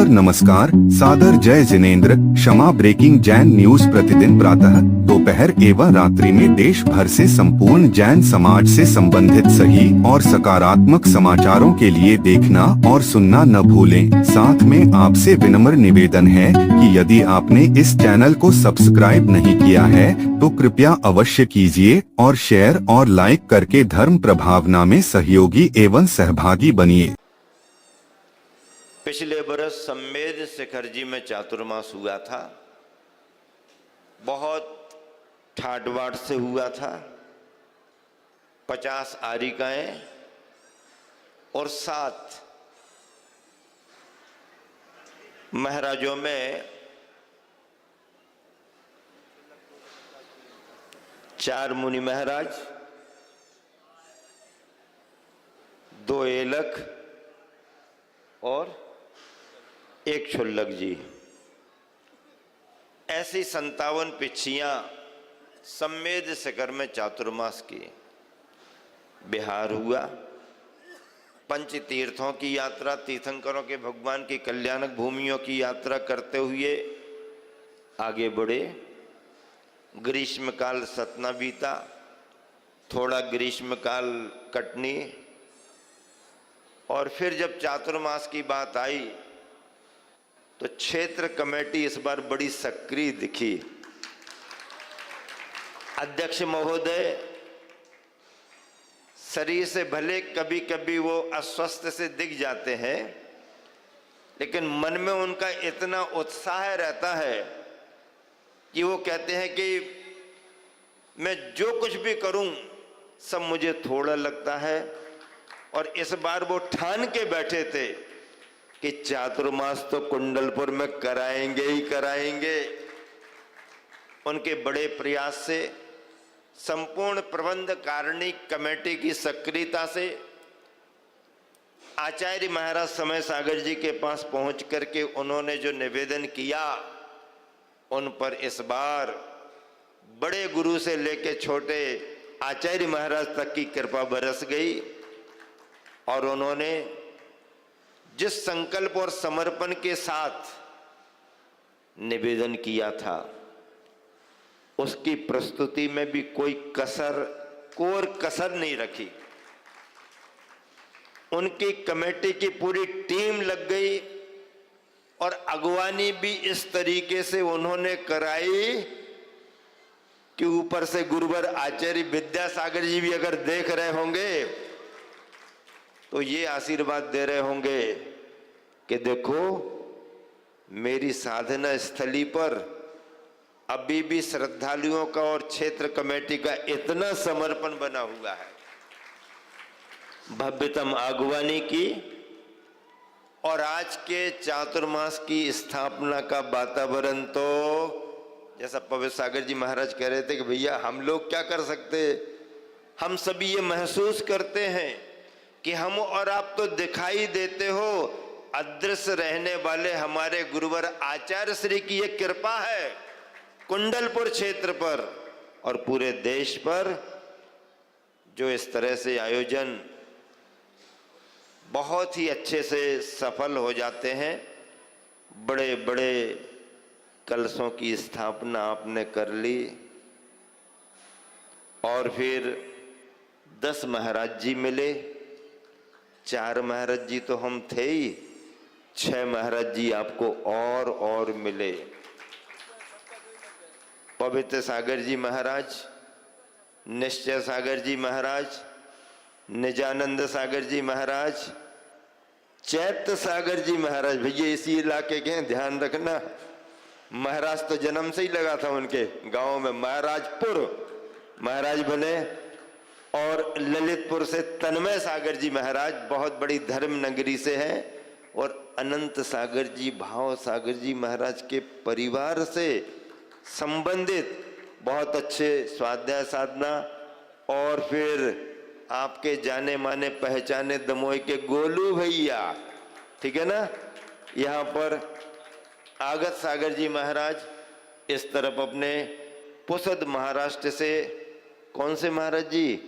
नमस्कार, सादर जय जिनेंद्र। क्षमा ब्रेकिंग जैन न्यूज प्रतिदिन प्रातः, दोपहर एवं रात्रि में देश भर से संपूर्ण जैन समाज से संबंधित सही और सकारात्मक समाचारों के लिए देखना और सुनना न भूलें। साथ में आपसे विनम्र निवेदन है कि यदि आपने इस चैनल को सब्सक्राइब नहीं किया है तो कृपया अवश्य कीजिए और शेयर और लाइक करके धर्म प्रभावना में सहयोगी एवं सहभागी बनिए। पिछले बरस सम्मेद शिखर जी में चातुर्मास हुआ था, बहुत ठाट बाट से हुआ था। 50 आरिकाएं और 7 महाराजों में 4 मुनि महाराज, 2 एलक और 1 क्षुल्लक जी, ऐसी 57 पिछियां सम्मेद शिखर में चातुर्मास की। बिहार हुआ, पंच तीर्थों की यात्रा, तीर्थंकरों के भगवान की कल्याणक भूमियों की यात्रा करते हुए आगे बढ़े। ग्रीष्म काल सतना बीता, थोड़ा ग्रीष्म काल कटनी, और फिर जब चातुर्मास की बात आई तो क्षेत्र कमेटी इस बार बड़ी सक्रिय दिखी। अध्यक्ष महोदय शरीर से भले कभी कभी वो अस्वस्थ से दिख जाते हैं, लेकिन मन में उनका इतना उत्साह रहता है कि वो कहते हैं कि मैं जो कुछ भी करूं सब मुझे थोड़ा लगता है। और इस बार वो ठान के बैठे थे कि चातुर्मास तो कुंडलपुर में कराएंगे ही कराएंगे। उनके बड़े प्रयास से, संपूर्ण प्रबंध कारिणी कमेटी की सक्रियता से, आचार्य महाराज समय सागर जी के पास पहुंच करके उन्होंने जो निवेदन किया, उन पर इस बार बड़े गुरु से लेकर छोटे आचार्य महाराज तक की कृपा बरस गई। और उन्होंने जिस संकल्प और समर्पण के साथ निवेदन किया था, उसकी प्रस्तुति में भी कोई कसर नहीं रखी। उनकी कमेटी की पूरी टीम लग गई और अगवानी भी इस तरीके से उन्होंने कराई कि ऊपर से गुरुवर आचार्य विद्यासागर जी भी अगर देख रहे होंगे तो ये आशीर्वाद दे रहे होंगे कि देखो, मेरी साधना स्थली पर अभी भी श्रद्धालुओं का और क्षेत्र कमेटी का इतना समर्पण बना हुआ है। भव्यतम आगवानी की और आज के चातुर्मास की स्थापना का वातावरण तो जैसा पवित्र सागर जी महाराज कह रहे थे कि भैया हम लोग क्या कर सकते, हम सभी ये महसूस करते हैं कि हम और आप तो दिखाई देते हो, अदृश्य रहने वाले हमारे गुरुवर आचार्य श्री की ये कृपा है कुंडलपुर क्षेत्र पर और पूरे देश पर, जो इस तरह से आयोजन बहुत ही अच्छे से सफल हो जाते हैं। बड़े बड़े कलशों की स्थापना आपने कर ली और फिर 10 महाराज जी मिले। 4 महाराज जी तो हम थे ही, 6 महाराज जी आपको और मिले। पवित्र सागर जी महाराज, निश्चय सागर जी महाराज, निजानंद सागर जी महाराज, चैत्य सागर जी महाराज, भैया इसी इलाके के हैं, ध्यान रखना। महाराज तो जन्म से ही लगा था उनके गांव में, महाराजपुर महाराज बने। और ललितपुर से तन्मय सागर जी महाराज बहुत बड़ी धर्म नगरी से हैं, और अनंत सागर जी, भाव सागर जी महाराज के परिवार से संबंधित बहुत अच्छे स्वाध्याय साधना। और फिर आपके जाने माने पहचाने दमोह के गोलू भैया, ठीक है ना, यहाँ पर आगत सागर जी महाराज, इस तरफ अपने पुसद महाराष्ट्र से कौन से महाराज जी,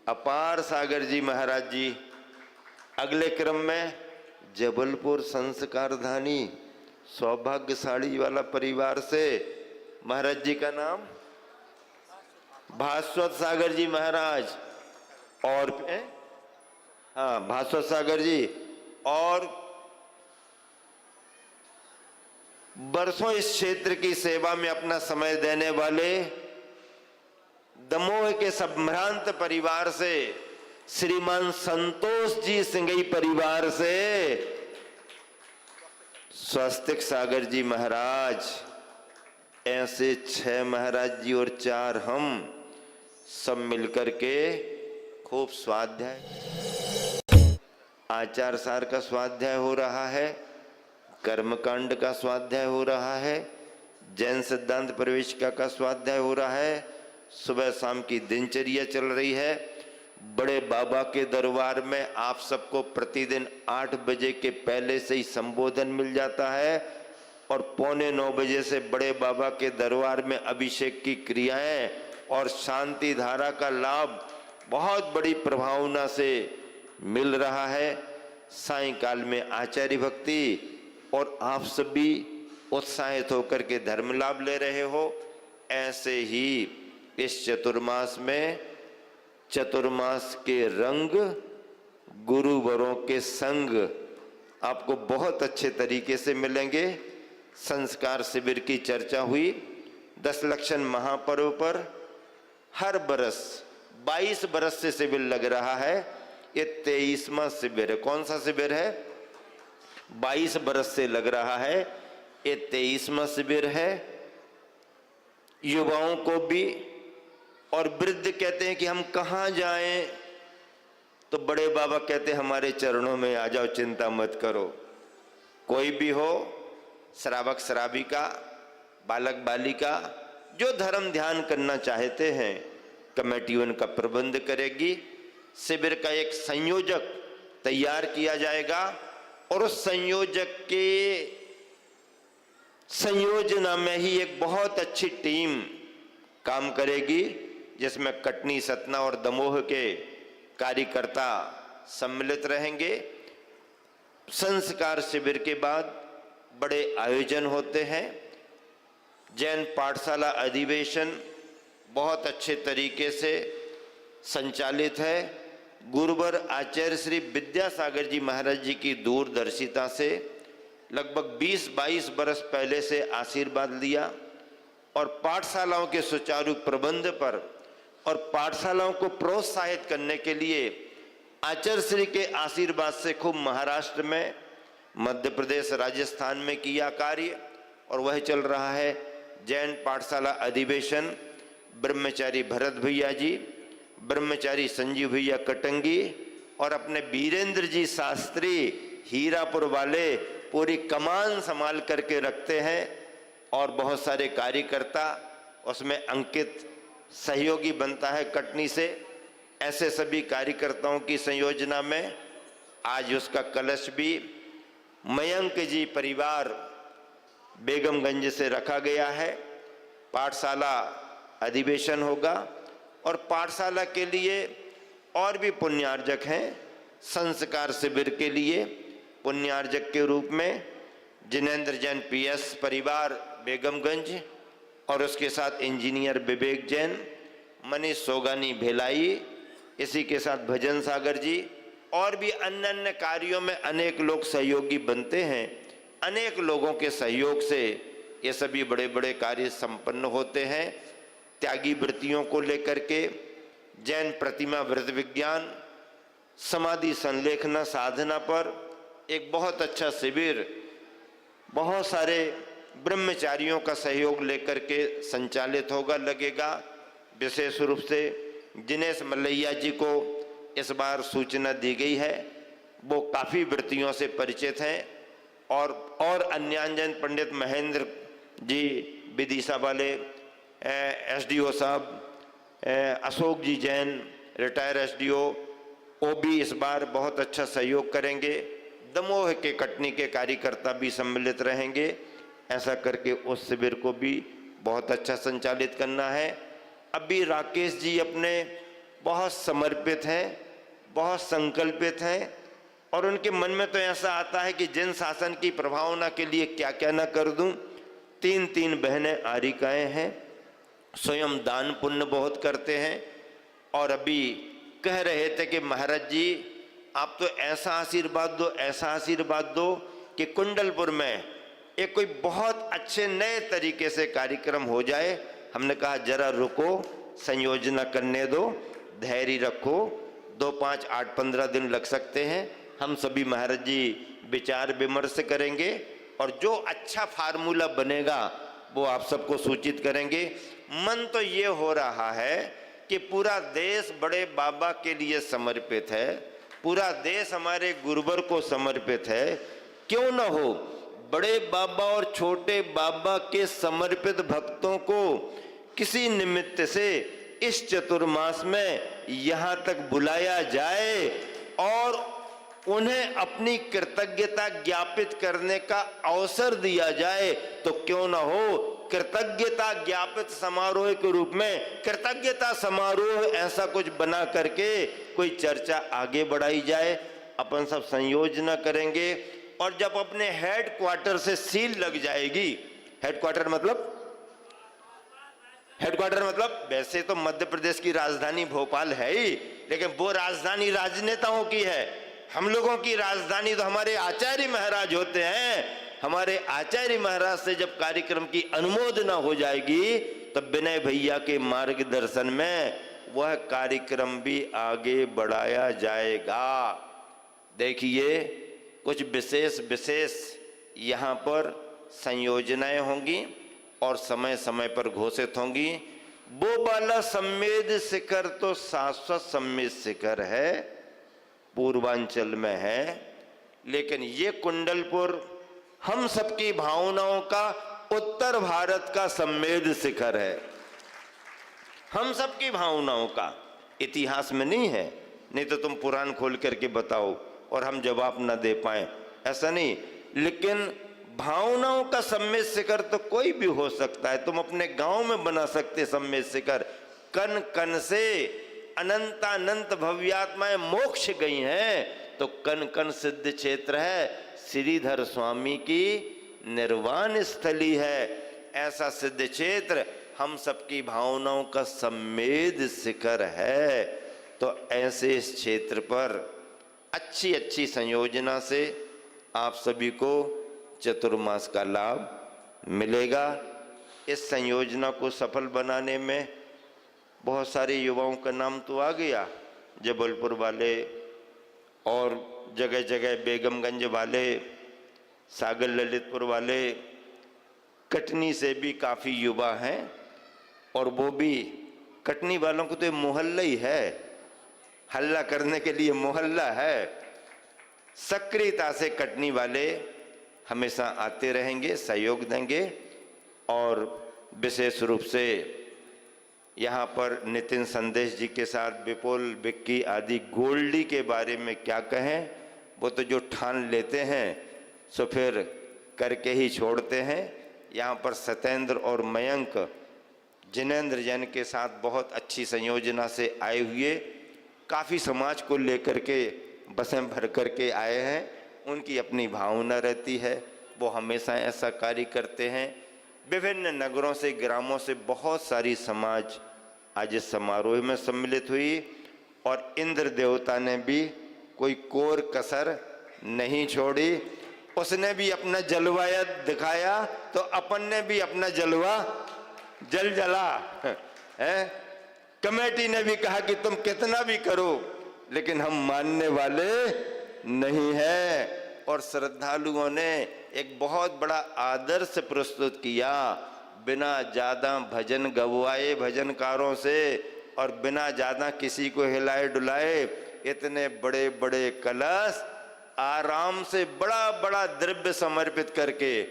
अपार सागर जी महाराज जी, अगले क्रम में जबलपुर संस्कारधानी सौभाग्यशाली वाला परिवार से महाराज जी का नाम भास्वत सागर जी महाराज, और हाँ भास्वत सागर जी, और बरसों इस क्षेत्र की सेवा में अपना समय देने वाले दमोह के संभ्रांत परिवार से श्रीमान संतोष जी सिंघई परिवार से स्वस्तिक सागर जी महाराज। ऐसे 6 महाराज जी और 4 हम सब मिलकर के खूब स्वाध्याय, आचार सार का स्वाध्याय हो रहा है, कर्मकांड का स्वाध्याय हो रहा है, जैन सिद्धांत प्रवेशिका का स्वाध्याय हो रहा है, सुबह शाम की दिनचर्या चल रही है। बड़े बाबा के दरबार में आप सबको प्रतिदिन 8 बजे के पहले से ही संबोधन मिल जाता है और 8:45 बजे से बड़े बाबा के दरबार में अभिषेक की क्रियाएं और शांति धारा का लाभ बहुत बड़ी प्रभावना से मिल रहा है। सायंकाल में आचार्य भक्ति और आप सभी उत्साहित होकर के धर्म लाभ ले रहे हो। ऐसे ही इस चतुर्मास में चतुर्मास के रंग गुरुवरों के संग आपको बहुत अच्छे तरीके से मिलेंगे। संस्कार शिविर की चर्चा हुई। 10 लक्षण महापर्व पर हर बरस 22 बरस से शिविर लग रहा है। ये 23वां शिविर है। कौन सा शिविर है? 22 बरस से लग रहा है। ये 23वां शिविर है। युवाओं को भी, और वृद्ध कहते हैं कि हम कहाँ जाएं, तो बड़े बाबा कहते हैं हमारे चरणों में आ जाओ, चिंता मत करो। कोई भी हो, श्रावक श्राविका, बालक बालिका, जो धर्म ध्यान करना चाहते हैं, कमेटी उनका प्रबंध करेगी। शिविर का एक संयोजक तैयार किया जाएगा और उस संयोजक के संयोजना में ही एक बहुत अच्छी टीम काम करेगी, जिसमें कटनी, सतना और दमोह के कार्यकर्ता सम्मिलित रहेंगे। संस्कार शिविर के बाद बड़े आयोजन होते हैं। जैन पाठशाला अधिवेशन बहुत अच्छे तरीके से संचालित है। गुरुवर आचार्य श्री विद्यासागर जी महाराज जी की दूरदर्शिता से लगभग 20-22 बरस पहले से आशीर्वाद लिया और पाठशालाओं के सुचारू प्रबंध पर और पाठशालाओं को प्रोत्साहित करने के लिए आचार्य श्री के आशीर्वाद से खूब महाराष्ट्र में, मध्य प्रदेश, राजस्थान में किया कार्य, और वह चल रहा है। जैन पाठशाला अधिवेशन ब्रह्मचारी भरत भैया जी, ब्रह्मचारी संजीव भैया कटंगी और अपने वीरेंद्र जी शास्त्री हीरापुर वाले पूरी कमान संभाल करके रखते हैं, और बहुत सारे कार्यकर्ता उसमें अंकित सहयोगी बनता है कटनी से। ऐसे सभी कार्यकर्ताओं की संयोजना में आज उसका कलश भी मयंक जी परिवार बेगमगंज से रखा गया है। पाठशाला अधिवेशन होगा और पाठशाला के लिए और भी पुण्यार्जक हैं। संस्कार शिविर के लिए पुण्यार्जक के रूप में जिनेंद्र जैन PS परिवार बेगमगंज और उसके साथ इंजीनियर विवेक जैन, मनीष सोगानी भिलाई, इसी के साथ भजन सागर जी, और भी अन्य अन्य कार्यों में अनेक लोग सहयोगी बनते हैं। अनेक लोगों के सहयोग से ये सभी बड़े बड़े कार्य संपन्न होते हैं। त्यागी वृत्तियों को लेकर के जैन प्रतिमा व्रत विज्ञान, समाधि संलेखना साधना पर एक बहुत अच्छा शिविर बहुत सारे ब्रह्मचारियों का सहयोग लेकर के संचालित होगा, लगेगा। विशेष रूप से जिनेश मल्लैया जी को इस बार सूचना दी गई है। वो काफ़ी वृत्तियों से परिचित हैं और अन्यांजन पंडित महेंद्र जी विदिशा वाले, SDO साहब अशोक जी जैन रिटायर SDO, वो भी इस बार बहुत अच्छा सहयोग करेंगे। दमोह के कटनी के कार्यकर्ता भी सम्मिलित रहेंगे। ऐसा करके उस शिविर को भी बहुत अच्छा संचालित करना है। अभी राकेश जी अपने बहुत समर्पित हैं, बहुत संकल्पित हैं। और उनके मन में तो ऐसा आता है कि जन शासन की प्रभावना के लिए क्या क्या ना कर दूं। 3 बहनें आरिकाएं हैं, स्वयं दान पुण्य बहुत करते हैं, और अभी कह रहे थे कि महाराज जी आप तो ऐसा आशीर्वाद दो, ऐसा आशीर्वाद दो कि कुंडलपुर में एक कोई बहुत अच्छे नए तरीके से कार्यक्रम हो जाए। हमने कहा जरा रुको, संयोजना करने दो, धैर्य रखो, 2, 5, 8, 15 दिन लग सकते हैं। हम सभी महाराज जी विचार विमर्श करेंगे और जो अच्छा फार्मूला बनेगा वो आप सबको सूचित करेंगे। मन तो ये हो रहा है कि पूरा देश बड़े बाबा के लिए समर्पित है, पूरा देश हमारे गुरुवर को समर्पित है। क्यों न हो बड़े बाबा और छोटे बाबा के समर्पित भक्तों को किसी निमित्त से इस चतुर्मास में यहाँ तक बुलाया जाए और उन्हें अपनी कृतज्ञता ज्ञापित करने का अवसर दिया जाए। तो क्यों न हो कृतज्ञता ज्ञापित समारोह के रूप में कृतज्ञता समारोह ऐसा कुछ बना करके कोई चर्चा आगे बढ़ाई जाए। अपन सब संयोजना करेंगे और जब अपने हेड क्वार्टर से सील लग जाएगी, हेड क्वार्टर मतलब वैसे तो मध्य प्रदेश की राजधानी भोपाल है ही, लेकिन वो राजधानी राजनेताओं की है। हम लोगों की राजधानी तो हमारे आचार्य महाराज होते हैं। हमारे आचार्य महाराज से जब कार्यक्रम की अनुमोदना हो जाएगी तब विनय भैया के मार्गदर्शन में वह कार्यक्रम भी आगे बढ़ाया जाएगा। देखिए कुछ विशेष यहाँ पर संयोजनाएं होंगी और समय समय पर घोषित होंगी। वो वाला सम्मेद शिखर तो शाश्वत सम्मेद शिखर है, पूर्वांचल में है, लेकिन ये कुंडलपुर हम सबकी भावनाओं का उत्तर भारत का सम्मेद शिखर है। हम सबकी भावनाओं का, इतिहास में नहीं है। नहीं तो तुम पुराण खोल करके बताओ और हम जवाब न दे पाए, ऐसा नहीं। लेकिन भावनाओं का सम्मेद शिखर तो कोई भी हो सकता है। तुम अपने गांव में बना सकते सम्मेद शिखर। कन कन से अनंतानंत भव्यात्माएं मोक्ष गई हैं तो कन कन सिद्ध क्षेत्र है, श्रीधर स्वामी की निर्वाण स्थली है। ऐसा सिद्ध क्षेत्र हम सबकी भावनाओं का सम्मेद शिखर है। तो ऐसे इस क्षेत्र पर अच्छी संयोजना से आप सभी को चतुर्मास का लाभ मिलेगा। इस संयोजना को सफल बनाने में बहुत सारे युवाओं का नाम तो आ गया, जबलपुर वाले और जगह जगह बेगमगंज वाले, सागर ललितपुर वाले, कटनी से भी काफ़ी युवा हैं। और वो भी कटनी वालों को तो ये मोहल्ला ही है, हल्ला करने के लिए मोहल्ला है। सक्रियता से कटनी वाले हमेशा आते रहेंगे, सहयोग देंगे। और विशेष रूप से यहाँ पर नितिन संदेश जी के साथ विपुल, विक्की आदि गोल्डी के बारे में क्या कहें। वो तो जो ठान लेते हैं सो फिर करके ही छोड़ते हैं। यहाँ पर सत्येंद्र और मयंक जिनेंद्र जैन के साथ बहुत अच्छी संयोजना से आए हुए काफ़ी समाज को लेकर के बसें भर करके आए हैं। उनकी अपनी भावना रहती है, वो हमेशा ऐसा कार्य करते हैं। विभिन्न नगरों से, ग्रामों से बहुत सारी समाज आज इस समारोह में सम्मिलित हुई और इंद्र देवता ने भी कोई कोर कसर नहीं छोड़ी। उसने भी अपना जलवा दिखाया तो अपन ने भी अपना जलवा जला है। कमेटी ने भी कहा कि तुम कितना भी करो लेकिन हम मानने वाले नहीं है। और श्रद्धालुओं ने एक बहुत बड़ा आदर्श प्रस्तुत किया, बिना ज़्यादा भजन गवाए भजनकारों से और बिना ज़्यादा किसी को हिलाए डुलाए इतने बड़े बड़े कलश आराम से बड़ा बड़ा द्रव्य समर्पित करके।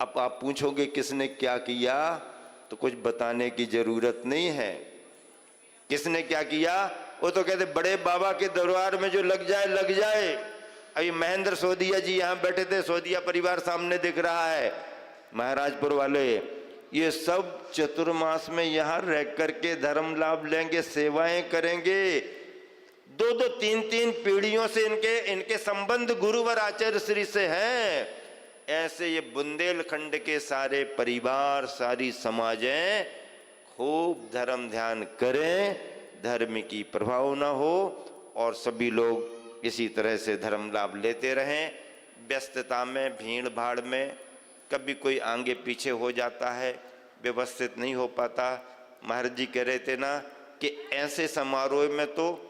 अब आप पूछोगे किसने क्या किया, तो कुछ बताने की जरूरत नहीं है। किसने क्या किया वो तो कहते बड़े बाबा के दरबार में जो लग जाए लग जाए। अभी महेंद्र सोदिया जी यहाँ बैठे थे, सोदिया परिवार सामने दिख रहा है, महाराजपुर वाले। ये सब चतुर्मास में यहाँ रह करके धर्म लाभ लेंगे, सेवाएं करेंगे। दो तीन तीन पीढ़ियों से इनके संबंध गुरुवर आचार्य श्री से हैं। ऐसे ये बुंदेलखंड के सारे परिवार, सारी समाजें खूब धर्म ध्यान करें, धर्म की प्रभाव न हो और सभी लोग इसी तरह से धर्म लाभ लेते रहें। व्यस्तता में, भीड़ भाड़ में कभी कोई आगे पीछे हो जाता है, व्यवस्थित नहीं हो पाता। महाराज जी कह रहे थे ना कि ऐसे समारोह में तो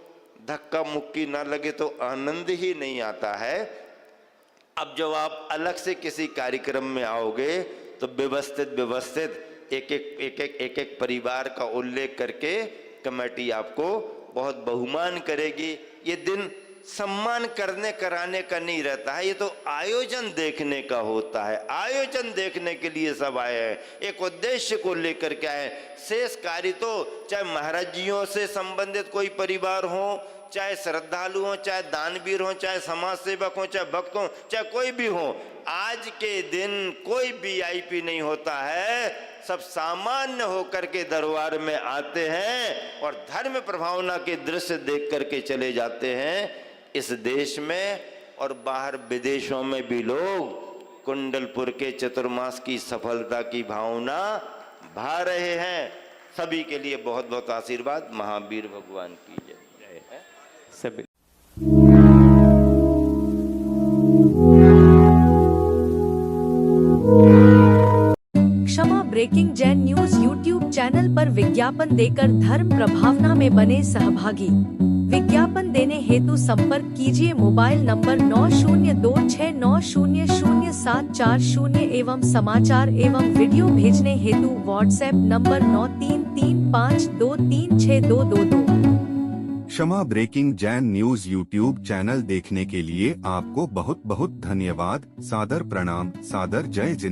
धक्का मुक्की ना लगे तो आनंद ही नहीं आता है। अब जब आप अलग से किसी कार्यक्रम में आओगे तो व्यवस्थित एक एक परिवार का उल्लेख करके कमेटी आपको बहुत बहुमान करेगी। ये दिन सम्मान करने कराने का नहीं रहता है, ये तो आयोजन देखने का होता है। आयोजन देखने के लिए सब आए हैं, एक उद्देश्य को लेकर के आए। शेष कार्य तो चाहे महाराज जियों से संबंधित कोई परिवार हो, चाहे श्रद्धालु हो, चाहे दानवीर हो, चाहे समाज सेवक हो, चाहे भक्त हो, चाहे कोई भी हो, आज के दिन कोई वीआईपी नहीं होता है। सब सामान्य होकर के दरबार में आते हैं और धर्म प्रभावना के दृश्य देख करके चले जाते हैं। इस देश में और बाहर विदेशों में भी लोग कुंडलपुर के चतुर्मास की सफलता की भावना भा रहे हैं। सभी के लिए बहुत बहुत आशीर्वाद। महावीर भगवान की जय। सभी Kshama breaking Jain news YouTube channel पर विज्ञापन देकर धर्म प्रभावना में बने सहभागी। विज्ञापन देने हेतु संपर्क कीजिए मोबाइल नंबर 9026900740 एवं समाचार एवं वीडियो भेजने हेतु WhatsApp number 9335236222। Kshama breaking Jain news YouTube channel देखने के लिए आपको बहुत बहुत धन्यवाद। सादर प्रणाम, सादर जय जिनेंद्र।